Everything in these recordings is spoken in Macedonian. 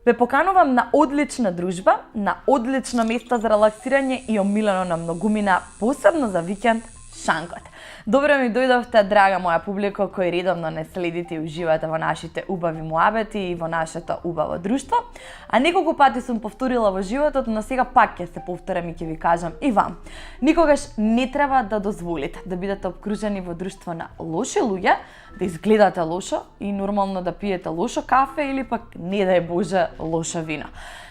Ве поканувам на одлична дружба, на одлично место за релаксирање и омилено на многумина, посебно за викенд, Шанкот. Добро ми дојдовте, драга моја публика, кои редовно не следите и уживате во нашите убави муабети и во нашето убаво друштво. А неколку пати сум повторила во животот, но сега пак ќе се повторам и ќе ви кажам и вам. Никогаш не треба да дозволите да бидете обкружени во друштво на лоши луѓе, да изгледате лошо и нормално да пиете лошо кафе или пак, не дај Боже, лошо вино.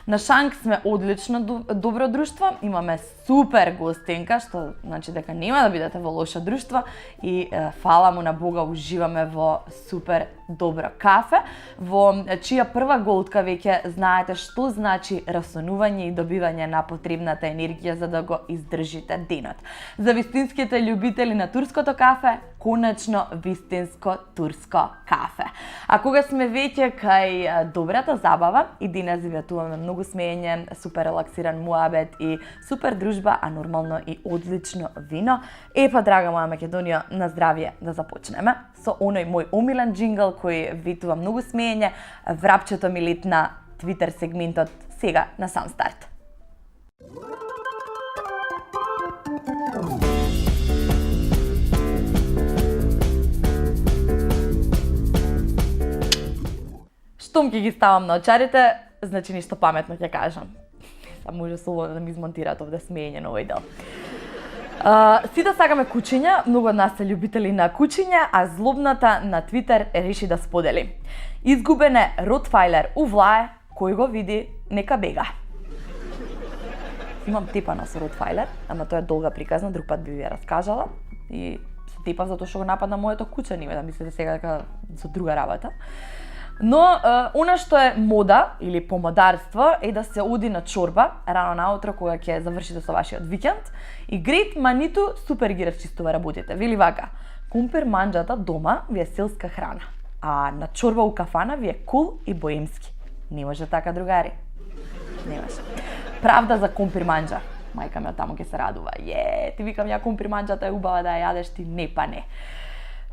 На Шанк сме одлично добро друштво, имаме супер гостинка, што значи дека нема да бидете во лошо друштво и фала му на Бога уживаме во супер добро кафе, во чија прва голтка веќе знаете што значи расонување и добивање на потребната енергија за да го издржите денот. За вистинските љубители на турското кафе, конечно вистинско турско кафе. А кога сме веќе кај добрата забава и денес заветуваме многу смеење, супер релаксиран муабет и супер дружба, а нормално и одлично вино, епа, драга моја Македонија, на здравје да започнеме со оној мој омилен джингл кој ветува многу смеење, врапчето ми летна Твитер сегментот сега на сам старт. Штом ќе ги ставам на очарите, значи ништо паметно ќе кажам. Само може слободно да ми измонтираат овде смеење на овој дел. Сите сакаме кучиња, многу од нас се љубители на кучиња, а злобната на Твитер реши да сподели. Изгубен е Ротвајлер у влае, кој го види, нека бега. Имам тепана со Ротвајлер, ама тоа е долга приказна, друг пат би ви ја раскажала. И се тепав затоа што го нападна моето куче, нема да мислите сега дека со друга работа. Но, она што е мода или помодарство е да се оди на чорба рано наутро кога ќе завршите со вашиот викенд и грейт маниту супер ги расчистува работите. Вели вака: кумпир манџата дома ви е селска храна, а на чорба у кафана ви е кул и боемски. Не може така, другари. Не може. Правда за кумпир манџа. Мајка ми од таму ќе се радува. Ти викам ја кумпир манџата е убава да ја јадеш, ти не па не.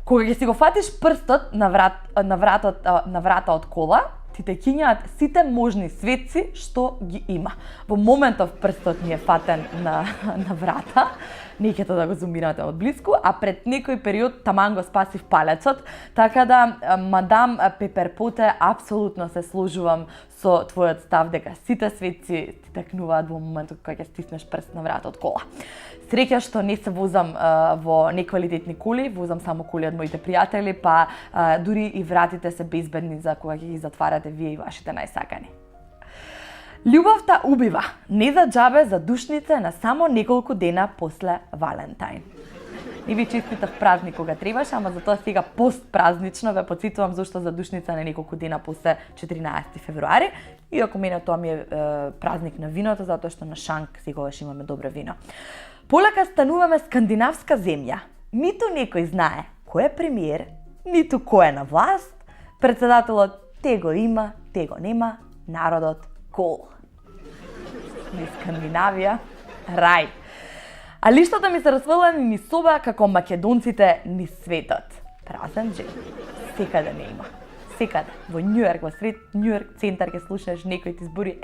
Кога ќе си го фатиш прстот на врата од кола, ти те кињаат сите можни светци што ги има. Во моментов прстот ми е фатен на врата, не ќе да го зумирате од блиску, а пред некој период таман го спасив палецот, така да, мадам Пеперпоте, апсолутно се сложувам со твојот став дека сите светци ти текнуваат во моментот кога ќе стиснеш прст на врата од кола. Среќа што не се возам во неквалитетни коли, возам само коли од моите пријатели, па дури и вратите се безбедни за кога ќе ги затварате вие и вашите најсакани. Љубовта убива, не за џабе за душнице на само неколку дена после Валентајн. Не ви честитав празник кога требаше, ама затоа сега постпразнично ве потсетувам зашто за душница на неколку дена после 14 февруари. Иако мене тоа ми е празник на виното, затоа што на Шанк секогаш имаме добро вино. Полека стануваме скандинавска земја. Ниту некој знае кој е премиер, ниту кој е на власт. Председателот те го има, те го нема, народот кол. Ни Скандинавија, рај. А лиштата ми се расфрлени ни соба како македонците ни светот. Празен джеб. Секаде не има. Секаде. Во Њујорк, во сред Њујорк центар ќе слушаш некој ти збори: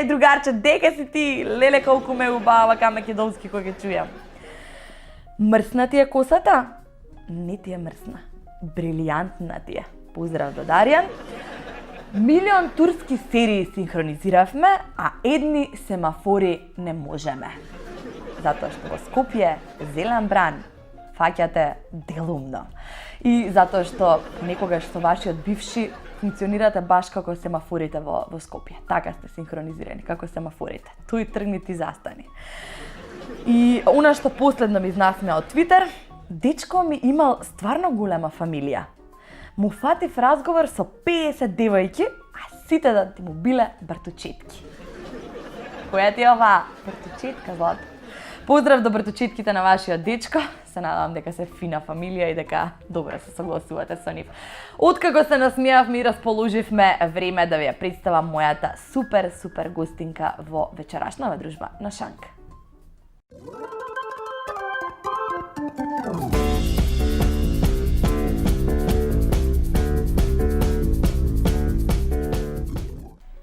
другарче, дека си ти? Леле колку ме убава ка македонски кога ќе чујам. Мрсна ти е косата? Не ти е мрсна. Брилијантна ти е. Поздрав до Даријан. Милион турски серии синхронизиравме, а едни семафори не можеме. Затоа што во Скопје, зелен бран, фаќате делумно. И затоа што некогаш со вашиот бивши функционирате баш како семафорите во Скопје. Така сте синхронизирани, како семафорите. Тој тргни ти застани. И она што последно ми изнасмеа од Твитер, дечко ми имал стварно голема фамилија. му фатив разговор со 50 девојки, а сите да ти му биле братучетки. Која ти е оваа братучетка, злато? Поздрав до братучетките на вашиот дечко. Се надевам дека се фина фамилија и дека добро се согласувате со нив. Откако се насмеавме и расположивме, време да ви ја представам мојата супер гостинка во вечерашната дружба на Шанк.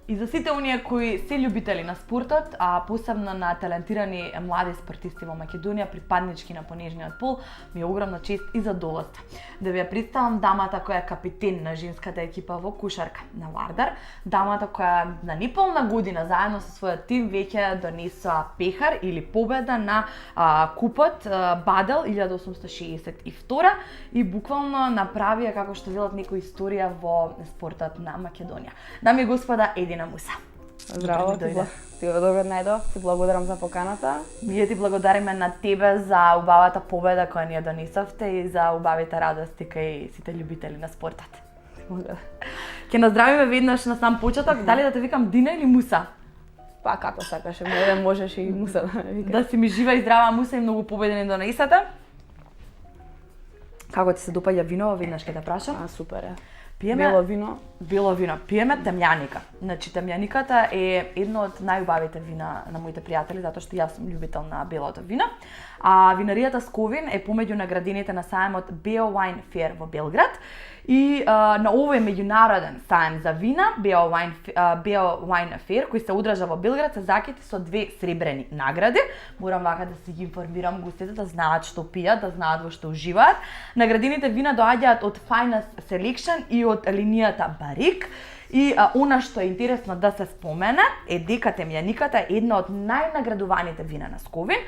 И за сите оние кои се љубители на спортот, а посебно на талентирани млади спортисти во Македонија, припаднички на понежниот пол, ми е огромна чест и задоволство да ви ја представам дамата која е капитен на женската екипа во кошарка на Вардар, дамата која на неполна година заедно со својот тим веќе донесоа пехар или победа на купот Бадел 1862 и буквално направија, како што велат, некоја историја во спортот на Македонија. Дами и господа, Едина Муса. Здраво, ти го добро најдов, ти благодарам за поканата. Ние ти благодариме на тебе за убавата победа која ни ја донесовте и за убавите радости кај сите љубители на спортот. Ќе наздравиме веднаш на сам почеток, дали да те викам Дина или Муса? Па како сакаш, можеш и Муса да ме викаш. Да си ми жива и здрава, Муса, и многу победи ни донесете. Како ти се допаѓа вино, веднаш ќе те прашам? Супер е. Пиеме Бело вино. Пиеме темјаника. Значи темјаниката е едно од најубавите вина на моите пријатели, затоа што јас сум љубител на белото вино. А винаријата Сковин е помеѓу наградените на сајмот Beo Wine Fair во Белград. И на овој меѓународен сајм за вина, Beo Wine Fair, кој се одржа во Белград, се закити со 2 сребрени награди. Морам вака да си ги информирам гостите да знаат што пијат, да знаат во што уживаат. Наградените вина доаѓаат од Finest Selection и од линијата Барик. И она што е интересно да се спомене е дека темјаниката е една од најнаградуваните вина на Сковин.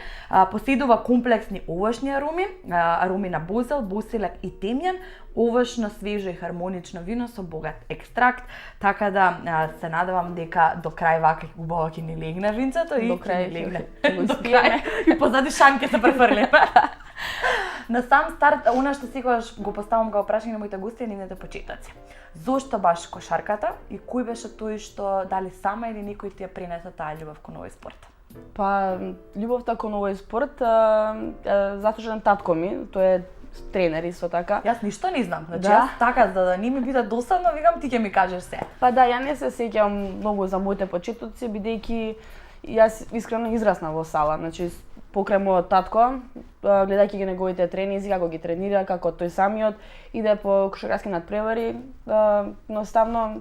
Поседува комплексни овошни ароми, ароми на бозел, босилек и темјан, овошно, свежо и хармонично вино со богат екстракт, така да се надевам дека до крај вака убаво ќе ни легне винцето и до крај легне. До крај и позади Шанк ќе се префрлиме. На сам старт, она што секогаш го поставам како прашање на моите гости е нивните почетоци. Зошто баш кошарката и кој беше тој што дали сама или некој ти ја пренесе таа љубов кон овој спорт? Па љубовта кон овој спорт заслужен татко ми, тој е тренер исто така. Јас ништо не знам. Значи Да. јас така за да не ми биде досадно, викам ти ќе ми кажеш се. Па да, ја не се сеќам многу за моите почетоци, бидејќи јас искрено израснав во сала, значи покрај мојот татко, гледајќи ги неговите тренинзи, како ги тренира, како тој самиот иде по кошаркарски надпревари, едноставно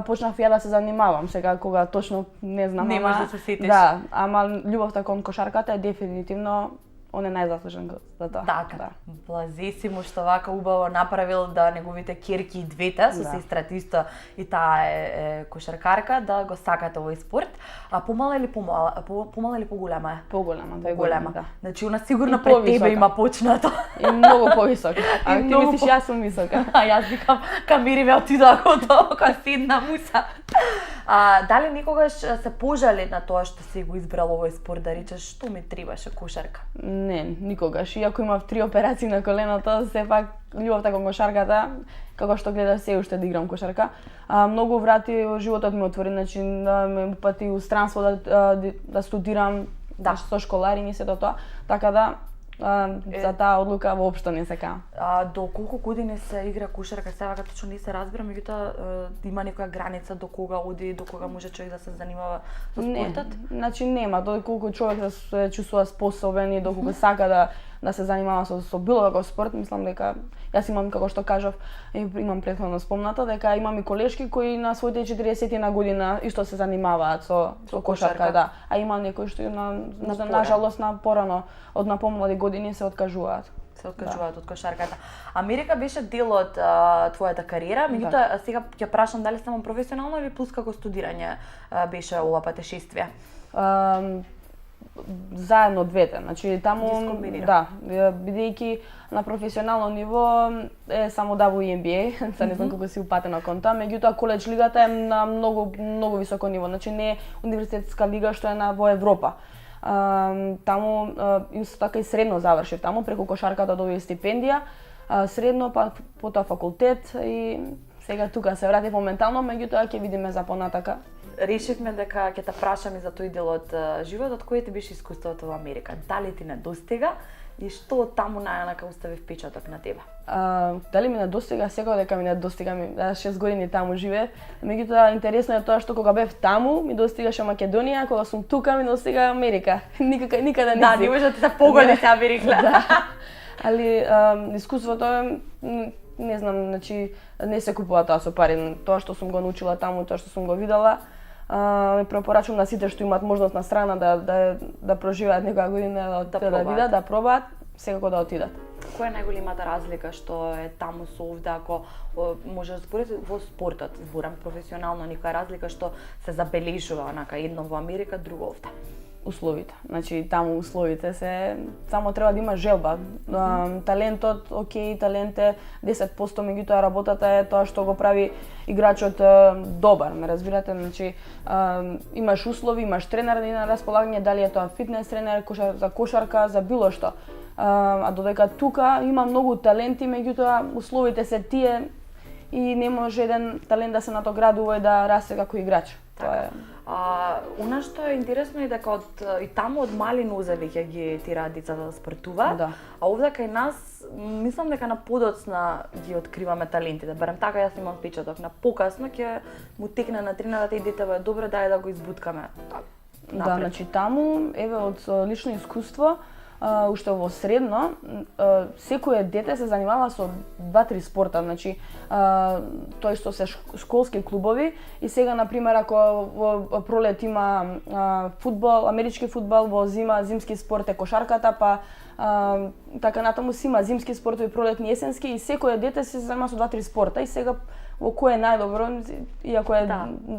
почнав ја да се занимавам. Сега кога точно не знам, Не можеш да се сетиш. Да, ама љубовта кон кошарката е дефинитивно он е најзаслужен за тоа. Така, Да. блазе си му што вака убаво направил да неговите керки и двете, со Да. сестрата исто и таа е кошаркарка, да го сакате овој спорт. А помала или помала или поголема е? Поголема, 2 Поголема. години, да. Значи она сигурно И пред повисока. тебе има почнато. И многу повисока. А ти многу мислиш јас сум висока? А јас викам, камери ве отидоа готово, кога седна Муса. Дали некогаш се пожали на тоа што си го избрал овој спорт, да речеш што ми требаше кошарка? Не, никогаш. Иако имав 3 операции на коленото, сепак љубовта кон кошарката, како што гледаш се уште да играм кошарка. Многу врати во животот ми отвори, значи ме упати у странство да студирам, Да. со школари и се до тоа, така да за таа одлука воопшто не се кам. До колку години се игра кошарка? Сега точно не се разбира, меѓутоа има некоја граница до кога оди, до кога може човек да се занимава со спортот? Не, значи нема, доколку човек да се чувствува способен и доколку сака да се занимава со било каков спорт, мислам дека јас имам, како што кажав, имам претходно спомнато, дека имам и колешки кои на своите 40 година исто се занимаваат со кошарка, да. А има некои што на жалост на порано од на помлади години се откажуваат. Се откажуваат од кошарката. Америка беше дел од твојата кариера, меѓутоа сега ќе прашам дали само професионално или плюс како студирање беше ова патешествие? Заедно двете, значи таму да, бидејќи на професионално ниво е само WNBA, сега не знам колку си упатена кон тоа, меѓутоа коледж лигата е на многу високо ниво, значи не е универзитетска лига што е во Европа. Таму исто така и средно завршив таму преку кошарката добив стипендија. средно, па потоа факултет и сега тука се вратив моментално, меѓутоа ќе видиме за понатака. Решивме дека ќе те прашам и за тој дел од животот, кој ти беше искуството во Америка? Дали ти недостига и што таму најанака остави впечаток на тебе? Дали ми недостига? Секако дека ми недостига, 6 години таму живеев. Меѓутоа интересно е тоа што кога бев таму ми достигаше Македонија, кога сум тука ми достига Америка. Никаде не Да, не може да се погоди се Америка. Да. Али искуството е, не знам, значи не се купува тоа со пари. Тоа што сум го научила таму, тоа што сум го видела, ми препорачувам на сите што имаат можност на страна да проживеат некоја година, да видат, да пробаат, секако да отидат. Која е најголемата разлика што е таму со овде, ако може да спорите во спортот, зборам професионално, некоја разлика што се забележува, онака едно во Америка, друго овде? Условите. Значи таму условите се само треба да има желба. Талентот, окей, талент е 10%, меѓутоа работата е тоа што го прави играчот добар, ме разбирате? Значи имаш услови, имаш тренер на располагање, дали е тоа фитнес тренер, за кошарка, за било што. А додека тука има многу таленти, меѓутоа условите се тие и не може еден талент да се надоградува и да расте како играч. Тоа е. Она што е интересно е дека и таму од мали нозе веќе ги тираат децата да спортуваат, да. А овде кај нас мислам дека на подоцна ги откриваме талентите. Барем така јас имам впечаток. На покасно ќе му текне на тренерот и детево е добро, дај да го избуткаме. Да, значи таму еве од лично искуство, уште во средно, секое дете се занимава со 2-3 спорта, значи тој што се школски клубови и сега на пример ако во пролет има фудбал, амерички фудбал, во зима зимски спорт е кошарката, па така натаму си има зимски спортови, пролетни, есенски и секое дете се занимава со 2-3 спорта и сега во кој е најдобро, иако е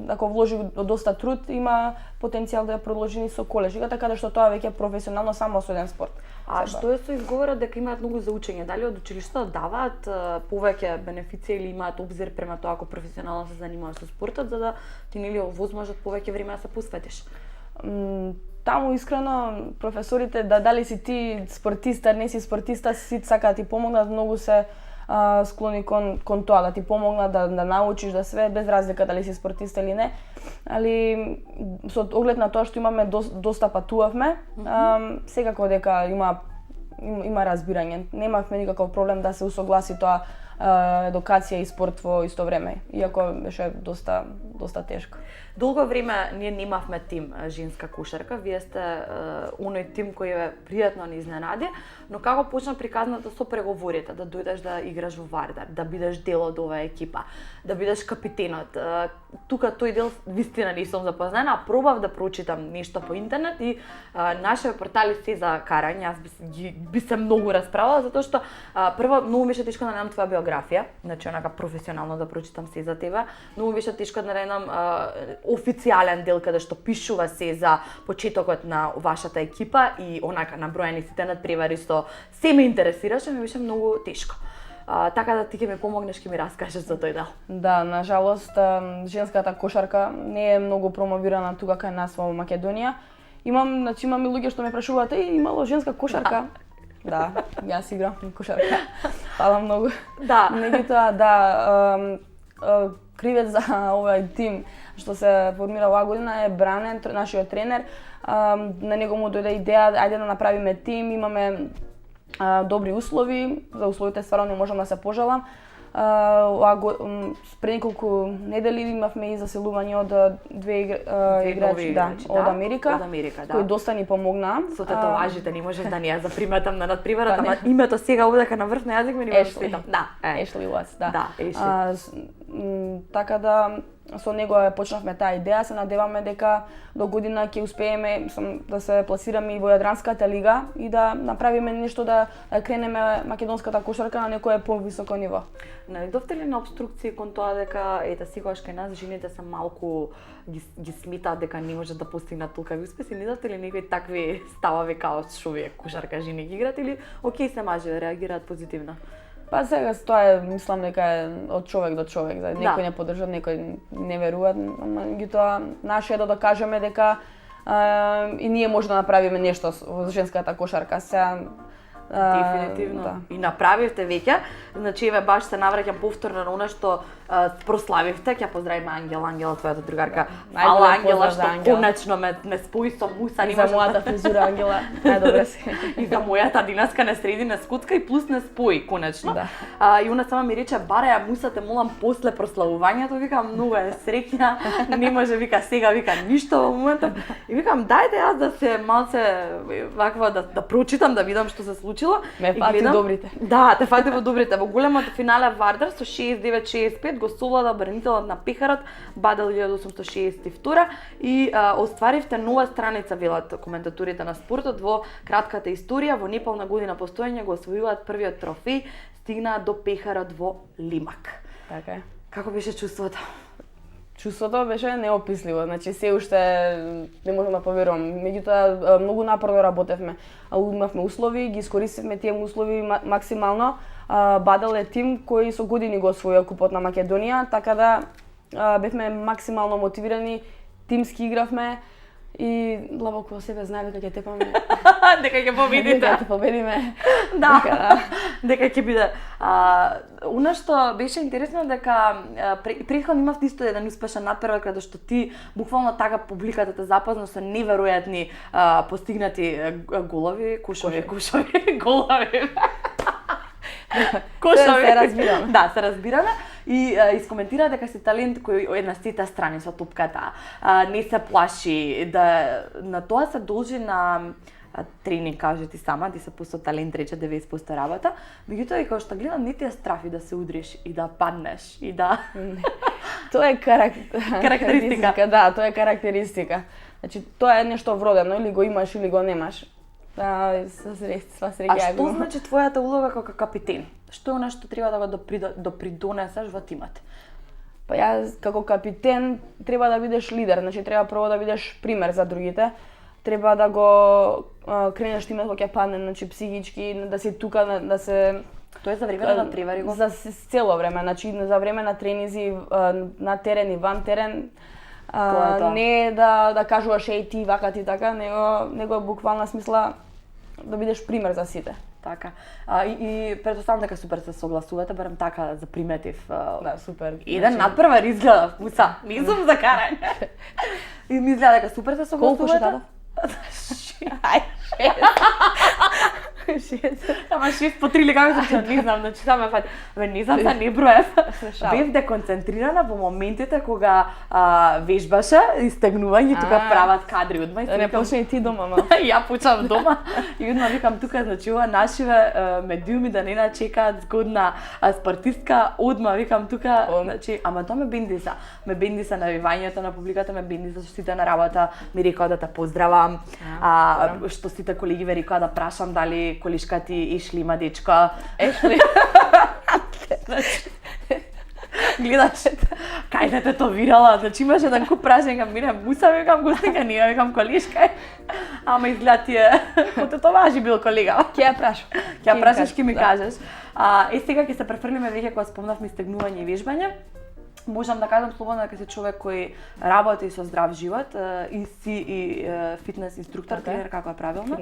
ако вложи доста труд, има потенцијал да ја продолжи и со колежика, така да што тоа веќе е професионално само со еден спорт. А што е со изговорот дека имаат многу за учење? Дали од училиштето даваат повеќе бенефиции или имаат обзир према тоа ако професионално се занимаваш со спортот, за да ти нели овозможат повеќе време да се посветиш? Таму искрено професорите, дали си ти спортиста, не си спортиста, сите сакаат да ти помогнат, многу се склони кон тоа да ти помогнат да научиш да све без разлика дали си спортист или не. Али со оглед на тоа што имаме доста патувавме, секако дека има разбирање. Немавме никаков проблем да се усогласи тоа едукација и спорт во исто време, иако беше доста тешко. Долго време ние немавме тим женска кошарка, вие сте оној тим кој е пријатно ни изненади, но како почна приказната со преговорите, да дојдеш да играш во Вардар, да бидеш дел од оваа екипа, да бидеш капитенот. Тука тој дел вистина не сум запознана, пробав да прочитам нешто по интернет и нашите портали се за карање, јас би се многу расправала затоа што прво многу беше тешко да најдам твоја биографија, значи онака професионално да прочитам се за тебе, многу беше тешко да најдам официјален дел каде што пишува се за почетокот на вашата екипа и онака наброени сите надпревари што се ме интересираше, ми беше многу тешко. Така да ти ќе ми помогнеш, ќе ми раскажеш за тој дел. Да, на жалост женската кошарка не е многу промовирана тука кај нас во Македонија. Имам и луѓе што ме прашуваат: имало женска кошарка? Да, јас играм кошарка. Фала многу. Да. Меѓутоа, кривец за овој тим што се формира оваа година е Бране, нашиот тренер. На него му дојде идеја, ајде да направиме тим, имаме добри услови, за условите стварно не можам да се пожалам. Пред неколку недели имавме и заселување од две играчи од Америка, кои доста ни помогнаа. Со татуажите не можев да не ја заприметам на надпреварата, ама името сега овдека на врв на јазик ми не го светам. Да, Ешли Уотс, да. Да, Ешли. Така да со него почнавме таа идеја, се надеваме дека до година ќе успееме да се пласираме и во Јадранската лига и да направиме нешто да кренеме македонската кошарка на некое повисоко ниво. Најдовте ли на обструкции кон тоа дека ете секогаш кај нас жените се малку ги сметаат дека не можат да постигнат толкави успеси, не дадете ли некои такви ставови као што вие кошарка жени ги играат или окей се мажи реагираат позитивно? Па сега тоа е, мислам дека е од човек до човек, за некој не поддржат, некој не веруваат, меѓутоа наше е да докажеме дека и ние може да направиме нешто во женската кошарка. Сега Дефинитивно. Да. И направивте веќе. Значи, еве, баш се навраќам повторно на она што прославивте. Ќе поздравиме Ангела, твојата другарка. Фала, Ангела, што конечно ме спои со Муса. И за мојата фризура, Ангела, најдобре си. И за мојата динаска не среди, не скутка и плюс не спои, конечно. Да. И она сама ми рече, баре, ја Муса те молам после прославувањето, викам, многу е среќна, не може, вика, сега, вика, ништо во моментот. И викам, дајте јас да се малце ваква, да прочитам, да видам што се случило. Ме фати добрите. Да, те фати во добрите. Во големото финале Вардар со 69-65 го совлада бранителот на Пехарот, Бадел 1862 и остваривте нова страница, велат коментаторите на спортот, во кратката историја, во неполна година постоење го освојуваат првиот трофеј, стигнаат до Пехарот во Лимак. Така е. Како беше чувството? Чувството беше неописливо, значи се уште не можам да поверувам. Меѓутоа многу напорно работевме. Имавме услови, ги искористивме тие услови максимално. Бадел е тим кој со години го освоја купот на Македонија, така да бевме максимално мотивирани, тимски игравме и длабоко во себе знае дека ќе тепаме. Дека ќе победите. Дека ќе победиме. Да. Дека ќе биде. Она што беше интересно дека претходно имав исто еден успешен надпревар каде што ти буквално така публиката те запозна со неверојатни постигнати голови, кушови, голови. Кошови. Се разбираме. Да, се разбираме. И искоментира дека си талент кој една сите страни со топката, не се плаши, да на тоа се должи на тренинг, каже ти сама, ти се пусто талент, рече 90% работа, меѓутоа и кога што гледам, не ти е страф и да се удриш и да паднеш и да Тоа е карактеристика. Да, тоа е карактеристика. Значи тоа е нешто вродено, или го имаш или го немаш. Да, сва среќа. А што значи твојата улога како капитен? Што е она што треба да го допридонесеш во тимот? Па јас како капитен треба да бидеш лидер, значи треба прво да бидеш пример за другите. Треба да го кренеш тимот кога ќе падне, значи психички, да си тука, да се Тоа е за време на надпревари го? За цело време, значи за време на тренизи на терен и ван терен. Не да кажуваш еј ти вака ти така, него буквална смисла да бидеш пример за сите. Така. И претпоставам дека супер се согласувате, барем така заприметив. Да, супер. Еден надпревар изгледа, Муса, не сум за карање. И ми изгледа дека супер се согласувате. Колку Ама 6 по 3 или како се не знам, значи само фати. Не знам да не броев. Бев деконцентрирана во моментите кога вежбаше истегнување, тука прават кадри одма и не почне ти дома, ма. Ја почнав дома и одма викам тука, значи ова нашиве медиуми да не начекаат згодна спортистка, одма викам тука, значи, ама тоа ме бендиса. Ме бендиса навивањето на публиката, ме бендиса што сите на работа ми рекоа да те поздравам, што сите колеги ве рекоа да прашам дали колишка ти Ешли има дечка. Ешли. Гледаш, кај да тетовирала, значи имаше еден куп прашања, мине Муса, викам гостинка, ние викам колишка. Ама изгледа ти е, потетоважи бил колега. Ќе ја прашам. Ќе ја прашаш, ќе ми кажеш. Сега ќе се префрлиме веќе кога спомнавме истегнување и вежбање. Можам да кажам слободно дека си човек кој работи со здрав живот и си фитнес инструктор, тренер, како е правилно.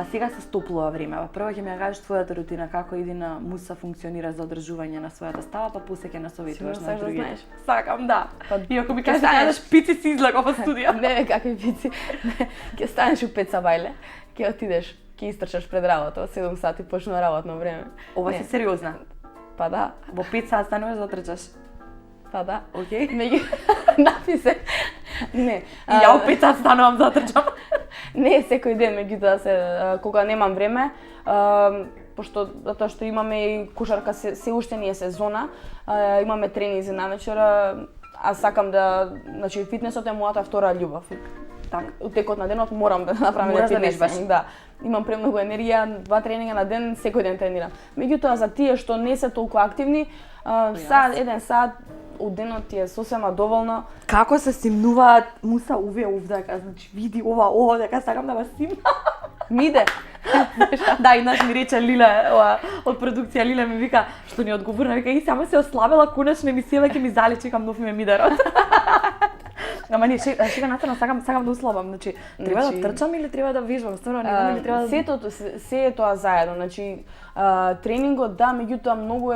Сега се стоплува време. Прво ќе ми ја кажеш твојата рутина, како иди на Муса функционира за одржување на својата става, па после ќе насоветуваш на другите. Сакам, да. И ако ми кажеш пици си излего во студио. Не, какви пици. Ќе станеш у 5 сабајле, ќе отидеш, ќе истрчаш пред работа, 7 сати почнува работно време. Ова си сериозна? Па да. Во 5 сати стануваш да трчаш? Па да. Океј. Написе. Не. И ја опет сад станувам да трчам. Не секој ден, меѓутоа се кога немам време, пошто затоа што имаме и кошарка се уште не е сезона, имаме тренизи навечера, а сакам да, значи фитнесот е мојата втора љубов. Така, у текот на денот морам да направам фитнес. Да. Имам премногу енергија, 2 тренинга на ден, секој ден тренирам. Меѓутоа за тие што не се толку активни, еден сат у денот ти е сосема доволно. Како се симнуваат Муса овдека, значи види ова, дека сакам да вас симна. Миде. Да, еднаш ми рече Лиле, од продукција Лиле ми вика, што ни одговорна, вика и само се ослабела, конечно емисија ќе ми заличи кам нов име мидерот. Ама не, сега настрана сакам да услабам, значи треба да трчам или треба да вежбам, стварно не знам или треба да се е тоа заедно, значи тренингот да, меѓутоа многу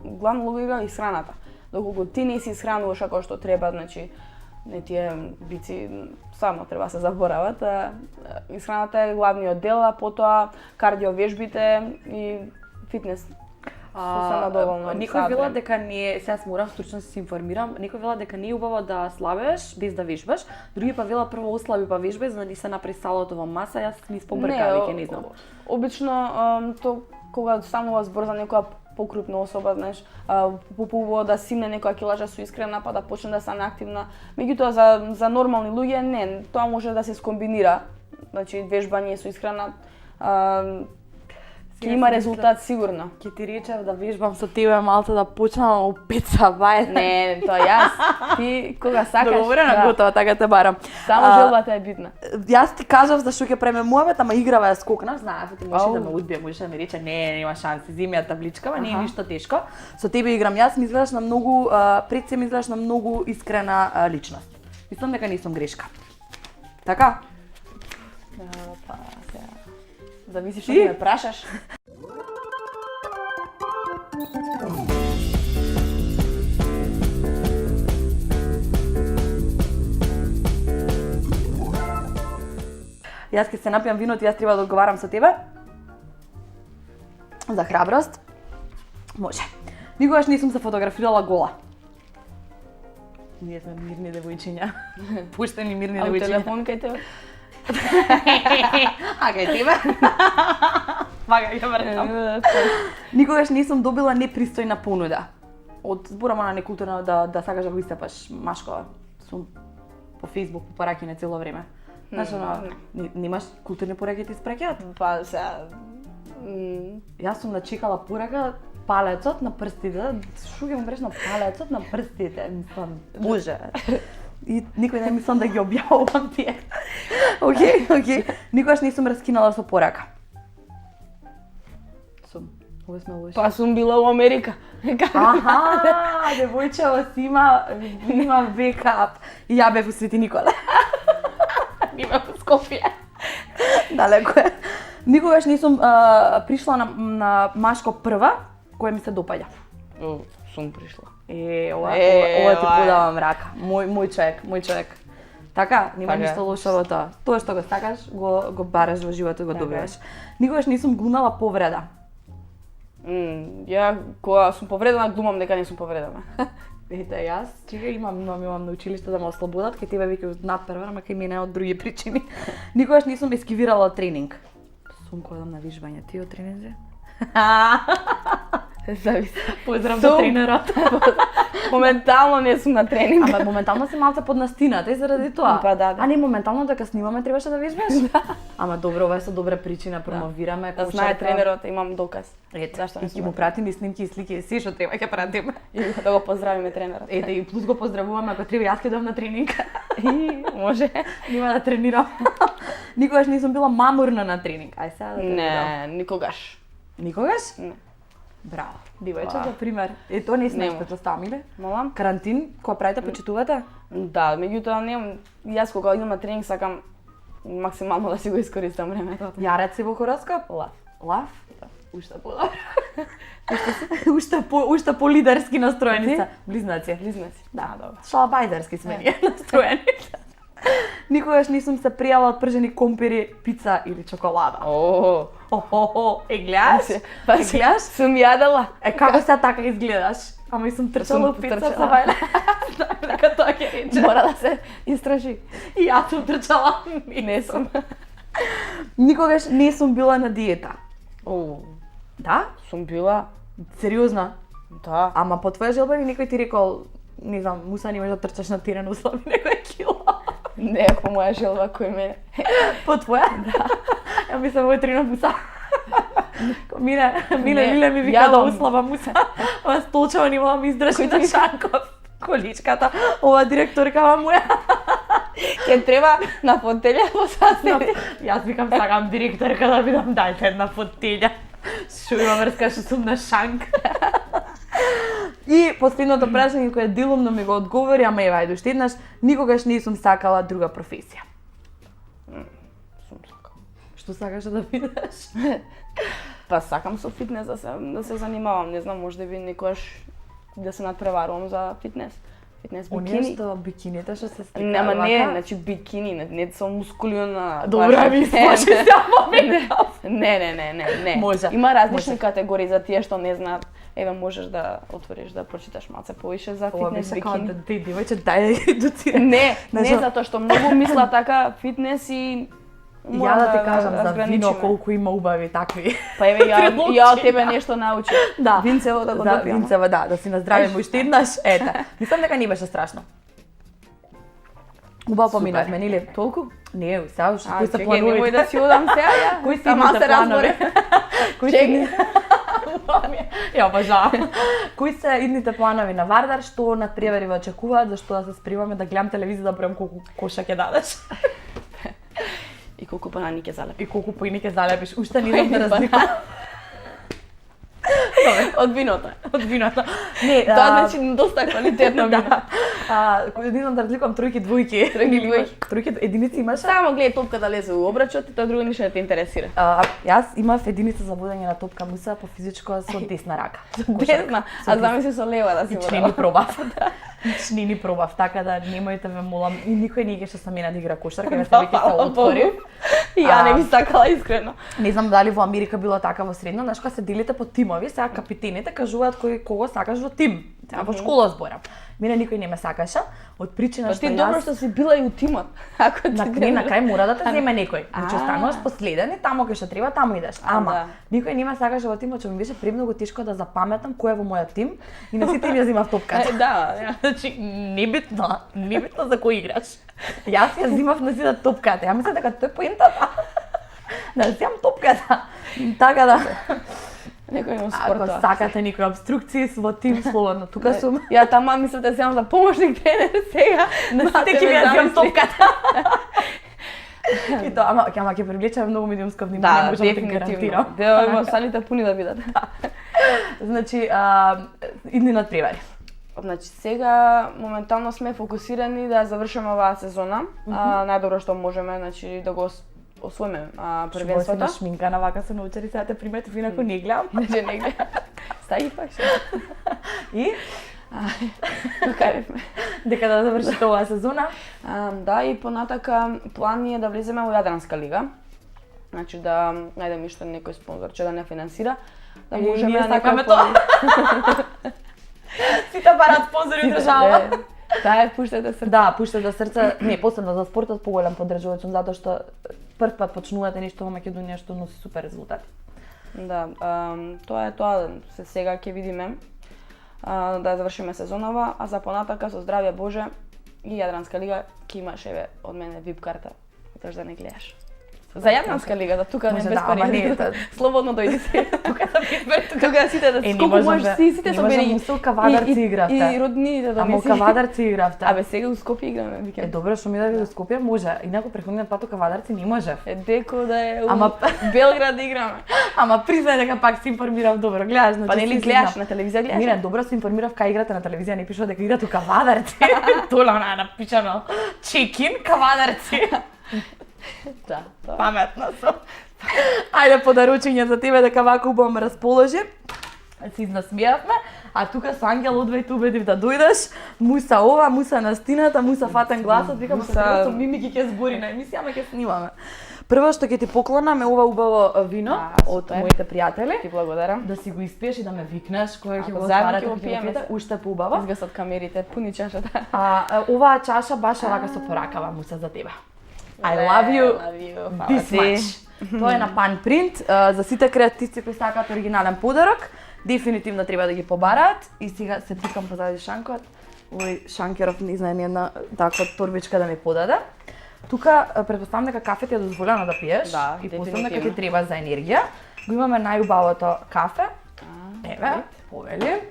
главно улога игра исхраната. Доколку ти не си исхрануваш како што треба, значи не тие бици само треба се заборават, исхраната е главниот дел, а потоа кардио вежбите и фитнес. Некој вела дека не, сега морам стручно се информирам, некој вела дека не е убаво да слабеш без да вежбаш, други па вела прво услаби па вежбај за да не се направи салото во маса, јас ми спобркав веќе не знам. Обично кога станува збор за некоја покрупна особа, знаеш, попубаво да симне некоја килажа со искрена па да почне да стане активна. Меѓутоа за нормални луѓе не, тоа може да се скомбинира. Значи вежбање со исхрана ќе има резултат сигурно. Ќе ти речев да вежбам со тебе малце да почнам во 5 сабајата. Не, тоа јас. Ти кога сакаш. Договорена, готова, така те барам. Само желбата е битна. Јас ти кажав зашто ќе преме муабет, ама играва ја скокнав, знаев, ти можеш да ме одбие, можеш да ми рече не, нема шанси, земи ја табличкава, не е ништо тешко. Со тебе играм јас, ми изгледаш на многу пред се ми изгледаш на многу искрена личност. Мислам дека не сум грешка. Така? Па сега. Зависи што ме прашаш. Јас ќе се напијам вино, јас треба да одговарам со тебе. За храброст. Може. Никогаш не сум се фотографирала гола. Ние сме мирни девојчиња. Пуштени мирни девојчиња. А телефон кај тебе? А кај тебе? Вага ја вртам. Никогаш не сум добила непристојна понуда. Од зборама на некултурно да сакаш да го истапаш машко. Сум по Facebook, по поракине цело време. Знаеш, немаш културни пораки ти спреќаат? Па сега... Јас сум начекала порака палецот на прстите, шо ќе му бреш на палецот на прстите, мислам, боже. И никој не мислам да ги објавувам тие. Океј. Никогаш не сум раскинала со порака. Ова сме лоши. Па сум била во Америка. Аха, девојчево си има бекап. И ја бев у Свети Никола. Нима во Скопје. Далеко е. Никогаш не сум пришла на машко прва, кој ми се допаѓа. Сум пришла. Ова ти подавам рака. Мој човек. Така, нема ништо лошо во тоа. Тоа што го сакаш, го бараш во животот, го добиваш. Никогаш не сум глумала повреда. Ја кога сум повредена, глумам дека не сум повредена. Ете, јас чека имам на училиште да ме ослободат, кај тебе веќе надпревар, ама кај мене од други причини. Никогаш не сум ескивирала од тренинг. Сум кодам на вижбање, ти од тренинзи? Зависи. Поздрав до тренерот. Моментално не сум на тренинг. Ама моментално си малце под настината и заради тоа. Па да. А не моментално дека снимаме требаше да вежбаш? Ама добро, ова е со добра причина, промовираме кошарка. Да знае тренерот, имам доказ. Ете, зашто не ќе му пратиме снимки и слики, се што треба ќе пратиме. И да го поздравиме тренерот. Ете, и плюс го поздравуваме ако треба јас ќе дојдам на тренинг. И може. Нема да тренирам. Никогаш не сум била мамурна на тренинг. Ај сега да те не, никогаш. Никогаш? Не. Браво. Дивојче, за пример. Тоа не сме предпоставам, или? Молам? Карантин, кога правите, почитувате? Да, меѓутоа немам, јас кога идам на тренинг сакам максимално да си го искористам времето. Јарец си во хороскоп? Лав? Да. Уште подобро. Уште по лидерски настроени се. Близнаци. Да, добро. Шалабајдерски сме ние настроени. Никогаш не сум се пријала од пржени компири, пица или чоколада. Гледаш? Па гледаш? Сум јадела. Како се така изгледаш? Ама и сум трчала пица со вајле. Дека тоа ќе рече. Мора да се истражи. И јас сум трчала. Не сум. Никогаш не сум била на диета. Да? Сум била. Сериозно? Да. Ама по твоја желба ли некој ти рекол, не знам, Муса немаш да трчаш на терен, услави некој кило? Не, по моја желба кој мене. По твоја? Да. Ја мислам овој трена Муса. Миле ми вика да услава Муса. Ова столчава не мога ми издржи на Шанков. Количката, ова директорка моја. Ке треба на фотелја посади. Јас викам сакам директорка да видам дајте една фотелја. Шо има врска што сум на Шанк. И последното прашање кое делумно ми го одговори, ама ева ајде уште еднаш, никогаш не сум сакала друга професија. Сум сакала. Што сакаш да бидеш? Па сакам со фитнес да се занимавам, не знам, можеби некојаш да се надпреварувам за фитнес. Фитнес Оние бикини. што бикините што се сликаат. Нема не, значи бикини, не со мускулиона. Добра ми слуши се Не. Може. Има различни категории за тие што не знаат. Еве можеш да отвориш да прочиташ малце повише за фитнес бикини. Ти девојче дај едуцира. Не Значи- затоа што многу мислат така фитнес и Ја да ти кажам за разграничиме. вино колку има убави такви. Па еве Предлучи. ја од тебе нешто научив. Да. Винцево да го допијам. Винцево, да си наздравиме уште еднаш. Ете, мислам дека не беше страшно. Убаво поминавме, нели? Толку? Не, сега што кои се Чекај, немој плановите? да си одам сега, ја. Кои се Сама идните се планови? разборе. Кои Чекај. Ја обожавам. Кои се идните планови на Вардар, што надпревари ве очекуваат, зашто да се спремаме да гледам телевизија да бројам колку коша ќе дадеш? И колку банани ќе залепи. И колку поини ќе залепиш? Уште не знам да разликувам. Од виното. Од виното. Не, Тоа значи доста квалитетно вино. Не знам да разликувам тројки, двојки. Тројки, единици имаш? Само гледај топка да лезе у обрачот и тоа друго ништо не те интересира. Јас имав единица за водење на топка муса по физичко со десна рака. Десна, а замисли со лева да си Не ни пробав. Не ни пробав, така да немојте ме молам. И никој не ќе со мене да игра кошарка, ја се веќе се отворив. И ја не би сакала искрено. Не знам дали во Америка било така во средно, знаеш кога се делите по тимови, сега капитените кажуваат кого сакаш во тим. Сега во школа зборам. Мене никој не ме сакаше, од причина Па што ти јас добро што си била и у тимот. Ако ти на крај мора да те земе некој. Значи остануваш последен и таму кај што треба, таму идеш. Ама никој не ме сакаше во тимот, што ми беше премногу тешко да запаметам кој е во мојот тим и на сите им ја земав топката. Да, Значи небитно за кој играш. Јас ја земав на сите топката. Ја мислам дека тоа е поентата. Да земам топката. Така да. Некој има Ако спорт. сакате некои обструкции во тим слободно, тука сум. Ја тама мислам да земам за помошник тренер сега. На сите ќе ја земам топката. И тоа, ама ќе привлече многу медиумско внимание, Да, можам да ти дефинитивно. гарантирам. Дел има салите пуни да бидат. Значи, идни надпревари. Значи сега моментално сме фокусирани да завршиме оваа сезона. Најдобро што можеме, значи да го освоиме првенството. Што шминкана вака се научари, сега те приметив инаку не гледам. Не гледам. Стаи пак што. И Покаривме. дека да завршите оваа сезона. Да, и понатака план ни е да влеземе во Јадранска лига. Значи да најдеме што некој спонзор че да не финансира, да можеме ние на сакаме некој тоа. Сите бараат спонзори од држава. Таа е пуштате срце. Да, пуштате срце. Не, посебно за спортот поголем поддржувач сум затоа што прв пат почнувате нешто во Македонија што носи супер резултати. Да, тоа е тоа. Сега ќе видиме да завршиме сезонава, а за понатака со здравје Боже и Јадранска лига ќе имаш еве од мене VIP карта, зашто да не гледаш. За Јадранска лига, да тука не без пари. Слободно дојди се. Тука да без Тука сите да сколку можеш сите со мене. Не можам Кавадарци игравте. И роднините да Ама Кавадарци игравте. Абе сега у Скопје играме викенд. Добро што ми да ви до Скопје може, инаку преходниот пат у Кавадарци не може. Деко да е у Ама Белград да играме. Ама признај дека пак се информирав добро, гледаш, значи. Па нели гледаш на телевизија гледаш? Не, добро се информирав кај играте на телевизија, не пишува дека играте у Кавадарци. Тоа она напишано чекин Кавадарци. Да, Паметна сум. Ајде подаручење за тебе дека вака убаво ме расположи. Се изнасмеавме, а тука со Ангел одвај те убедив да дојдеш. Муса ова, муса на стината, муса фатен гласот, викам со мимики ќе збори на емисија, ама ќе снимаме. Прво што ќе ти поклонам е ова убаво вино од моите пријатели. Ти благодарам. Да си го испиеш и да ме викнеш кога ќе го заедно отварате, ќе го пиеме. уште поубаво. Изгасат камерите, пуни чашата. Оваа чаша баш овака со поракава муса за тебе. I love you this much. Тоа е на пан принт, за сите креативци кои сакаат оригинален подарок, дефинитивно треба да ги побараат и сега се тикам позади Шанкот. Овој Шанкеров не знае ни една таква торбичка да ми подаде. Тука претпоставам дека кафе ти е дозволено да пиеш и посебно дека ти треба за енергија. Го имаме најубавото кафе. Еве, повели.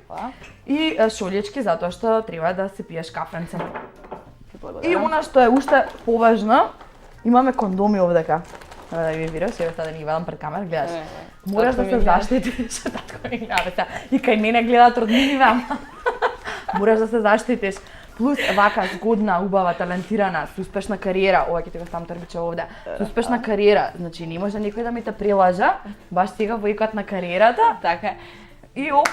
И шолјечки затоа што треба да се пиеш кафенце. И она што е уште поважно, имаме кондоми овдека. Да ви видиш, еве сега да ни велам пред камера, гледаш. Мораш да се заштитиш, татко ми гледа. И кај мене гледаат роднини вам. Мораш да се заштитиш. Плюс вака згодна, убава, талентирана, со успешна кариера, ова ќе ти го ставам торбиче овде. Со успешна кариера, значи не може никој да ми те прилажа, баш сега во икот на кариерата. Така. И оп,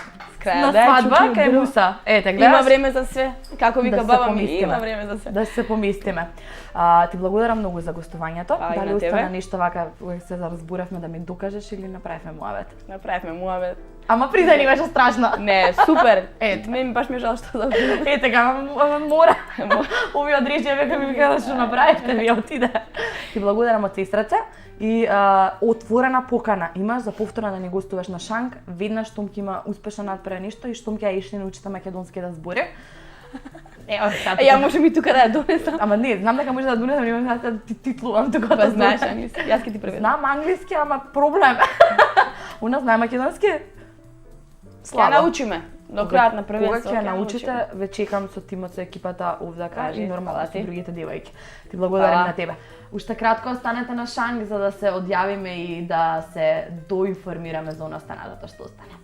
на да, свадба чукнем кај дрво. Муса. Ете, гледаш? Има време за све. Како вика Да се баба ми, помистиме. има време за све. Да се помистиме. Ти благодарам многу за гостувањето. А, и Дали на тебе. остана нешто вака, кога се разбуравме да ми докажеш или направивме муавет? Направивме муавет. Ама признај ни беше страшно. Не, супер. Ете. Мене баш ми е жал што да Ете, ама мора. Овие одрижија века ми кажа што направивте, ви отиде. Ти благодарам од се срце и отворена покана имаш за повторно да ни гостуваш на Шанк, веднаш штом ќе има успешно направи нешто и штом ќе ја ишли научите македонски да збори. Ева, Ја можам и тука да ја донесам. Ама не, знам дека може да донесам, имам да ти титлувам тука. Па знаеш, јас ќе ти преведам. Знам англиски, ама проблем. У нас знае македонски. Ќе научиме до крајот на Кога првенството. ќе ја научите, ве чекам со тимот, со екипата овде Кажи, и нормално фала со ти. другите девојки. Ти благодарам Фала. на тебе. Уште кратко останете на Шанк за да се одјавиме и да се доинформираме за останатото што остане.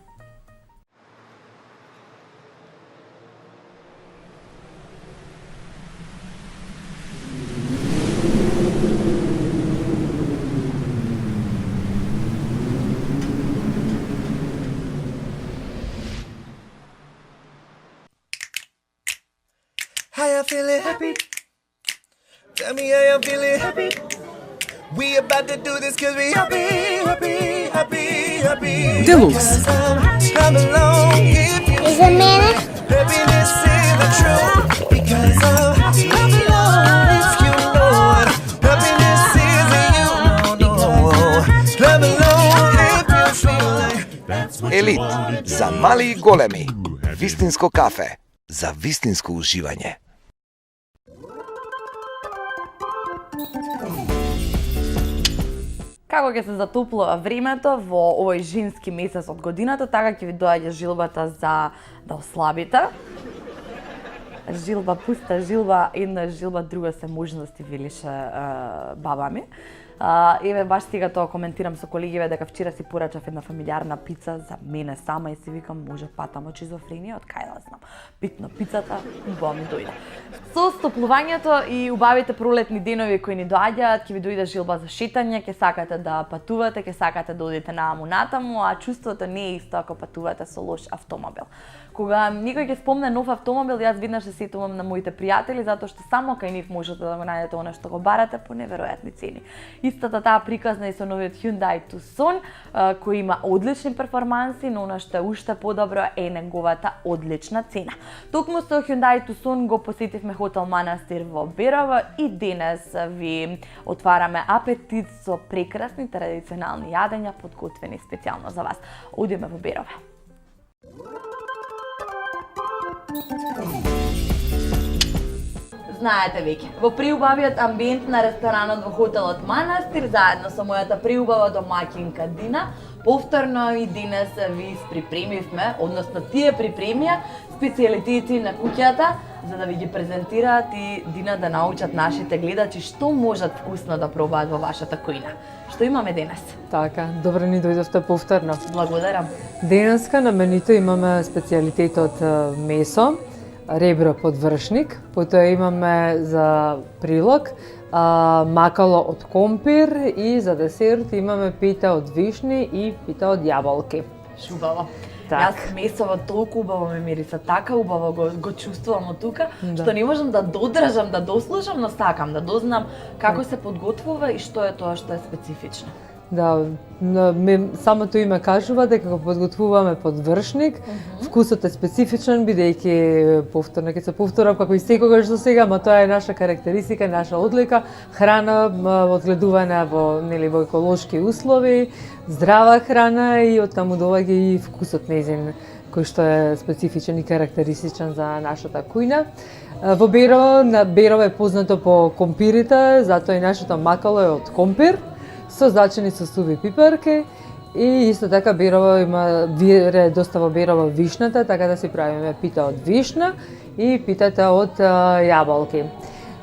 How you feeling happy? Tell me how you feeling happy. We about to do this cause we happy. Deluxe. Come along if you Is it man? happiness is the truth. Because come along if you know what happiness is and you know. Come along if you feel like Елит за мали и големи. Вистинско кафе за вистинско уживање. Како ќе се затоплува времето во овој женски месец од годината, така ќе ви доаѓа жилбата за да ослабите. Жилба, пуста жилба, една жилба, друга се можности, велише баба ми. Еве баш сега тоа коментирам со колегиве дека вчера си порачав една фамилиарна пица за мене сама и си викам може патам од шизофренија, од кај да знам. Битно пицата убаво ми дојде. Со стоплувањето и убавите пролетни денови кои ни доаѓаат, ќе ви дојде жилба за шетање, ќе сакате да патувате, ќе сакате да одите нааму натаму, а чувството не е исто ако патувате со лош автомобил. Кога никој ќе спомне нов автомобил, јас веднаш се сетувам на моите пријатели затоа што само кај нив можете да го најдете она што го барате по неверојатни цени. Истата таа приказна и со новиот Hyundai Tucson, кој има одлични перформанси, но она што е уште подобро е неговата одлична цена. Токму со Hyundai Tucson го посетивме хотел Манастир во Берово и денес ви отвараме апетит со прекрасни традиционални јадења подготвени специјално за вас. Одиме во Берово. Знаете веќе, во преубавиот амбиент на ресторанот во хотелот Манастир, заедно со мојата преубава домаќинка Дина, повторно и денес ви исприпремивме, односно тие припремија специјалитети на куќата, за да ви ги презентираат и Дина да научат нашите гледачи што можат вкусно да пробаат во вашата кујна. Што имаме денес? Така, добро ни дојдовте повторно. Благодарам. Денеска на менито имаме специјалитетот месо, ребро подвршник, потоа имаме за прилог макало од компир и за десерт имаме пита од вишни и пита од јаболки. Шубаво. Так. Јас месово толку убаво ме мириса, така убаво го чувствувам од тука, Да. што не можам да додржам, да дослушам, но сакам да дознам како се подготвува и што е тоа што е специфично. Да, самото име кажува дека го подготвуваме подвршник. Вкусот е специфичен, бидејќи повторно ќе се повторам како и секогаш до сега, ама тоа е наша карактеристика, наша одлика, храна одгледувана во во еколошки услови, здрава храна и оттаму доаѓа и вкусот нејзин кој што е специфичен и карактеристичен за нашата кујна. Во Берово е познато по компирите, затоа и нашето макало е од компир, со зачини со суви пипарки и исто така Берово има доста во Берово вишната, така да си правиме пита од вишна и питата од јаболки.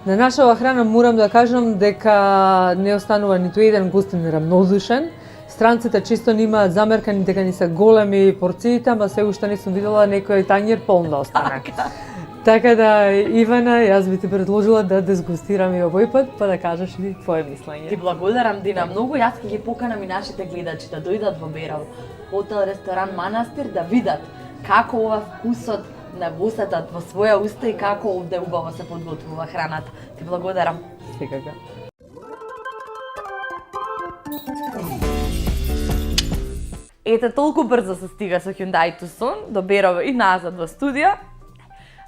На нашава храна морам да кажам дека не останува ниту еден гостин рамнодушен. Странците често ни имаат замеркани дека ни се големи порциите, ама се уште не сум видела некој тањер полн да остане. Така да, Ивана, јас би ти предложила да дезгустирам и овој пат, па да кажеш и твое мислење. Ти благодарам, Дина, многу. Јас ќе ги поканам и нашите гледачи да дојдат во Берово, хотел, ресторан, манастир, да видат како ова вкусот на восетат во своја уста и како овде убаво се подготвува храната. Ти благодарам. Секако. Ете, толку брзо се стига со Hyundai Tucson до Берово и назад во студио.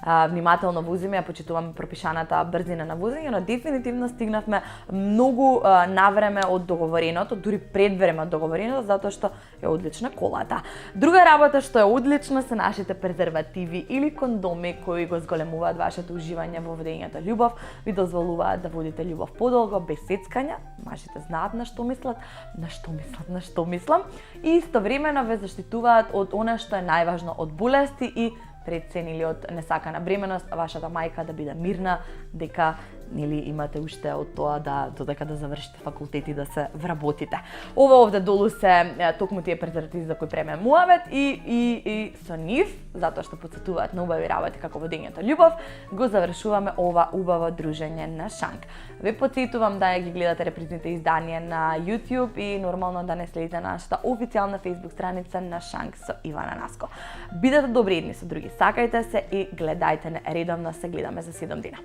Внимателно возиме, ја почитуваме пропишаната брзина на возење, но дефинитивно стигнавме многу навреме од договореното, дури пред време од договореното, затоа што е одлична колата. Друга работа што е одлична се нашите презервативи или кондоми кои го зголемуваат вашето уживање во водењето љубов, ви дозволуваат да водите љубов подолго, без сецкања. Мажите знаат на што мислам, и истовремено ве заштитуваат од она што е најважно, од болести и предсен или од несакана бременост, вашата мајка да биде мирна, дека нели имате уште од тоа да додека да завршите факултет и да се вработите. Ова овде долу се токму тие презервативи за кои преме муавет и со нив, затоа што потсетуваат на убави работи како водењето љубов, го завршуваме ова убаво дружење на Шанк. Ве потсетувам да ги гледате репризните изданија на YouTube и нормално да не следите нашата официјална Facebook страница на Шанк со Ивана Наско. Бидете добри едни со други, сакајте се и гледајте не редовно, се гледаме за 7 дена.